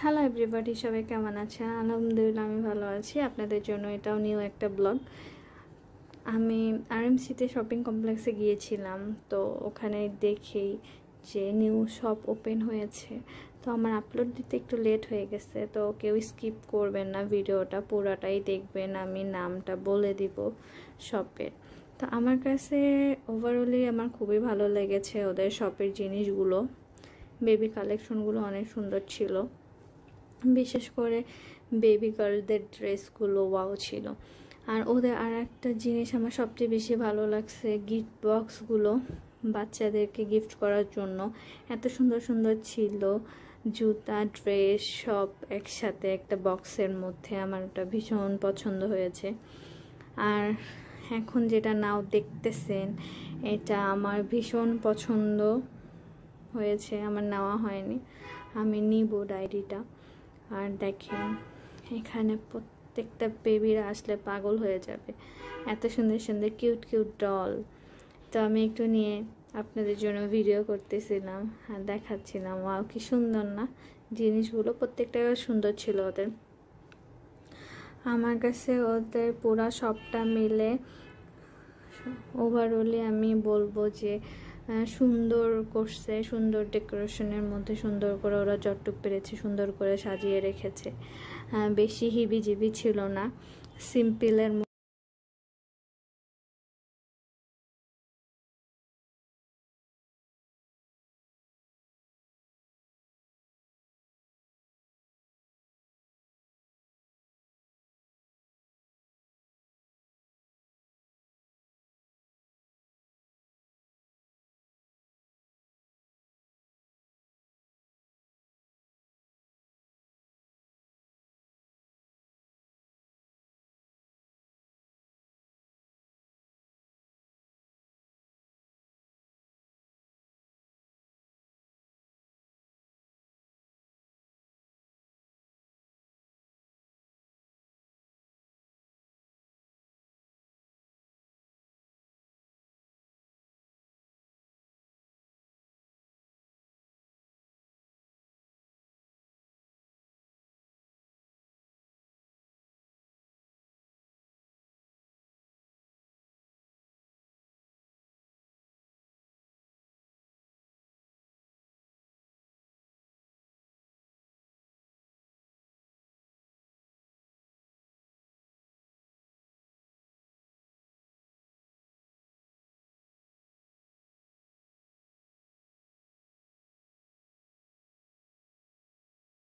Hello everybody, সবাই কেমন আছেন? আলহামদুলিল্লাহ আমি ভালো আছি। আপনাদের জন্য এটাও নিউ একটা ব্লগ। আমি আরএমসিতে শপিং কমপ্লেক্সে গিয়েছিলাম, তো ওখানে দেখেই যে নিউ শপ ওপেন হয়েছে। তো আমার আপলোড দিতে একটু লেট হয়ে গেছে, তো কেউ স্কিপ করবেন না, ভিডিওটা পুরাটাই দেখবেন। আমি নামটা বলে দিব শপের। তো আমার কাছে ওভারঅলি আমার খুবই ভালো লেগেছে ওদের শপের জিনিসগুলো। বেবি কালেকশনগুলো অনেক সুন্দর ছিল, বিশেষ করে বেবি গার্লদের ড্রেসগুলো ওয়াও ছিল। আর ওদের আর একটা জিনিস আমার সবচেয়ে বেশি ভালো লাগছে, গিফট বক্সগুলো বাচ্চাদেরকে গিফট করার জন্য এত সুন্দর সুন্দর ছিল। জুতা, ড্রেস সব একসাথে একটা বক্সের মধ্যে, আমার ওটা ভীষণ পছন্দ হয়েছে। আর এখন যেটা নাও দেখতেছেন, এটা আমার ভীষণ পছন্দ হয়েছে, আমার নেওয়া হয়নি, আমি নিব ডায়েরিটা। আর দেখেন এখানে প্রত্যেকটা বেবিরা আসলে পাগল হয়ে যাবে, এত সুন্দর সুন্দর কিউট কিউট ডল। তো আমি একটু নিয়ে আপনাদের জন্য ভিডিও করতেছিলাম আর দেখাচ্ছিলাম। ওয়াও কি সুন্দর না জিনিসগুলো, প্রত্যেকটা সুন্দর ছিল ওদের। আমার কাছে ওদের পুরা সবটা মিলে ওভারঅলি আমি বলবো যে সুন্দর করছে, সুন্দর ডেকোরেশনের মধ্যে সুন্দর করে ওরা যতটুকু পেরেছে সুন্দর করে সাজিয়ে রেখেছে। বেশি হিবিজিবি ছিল না, সিম্পলের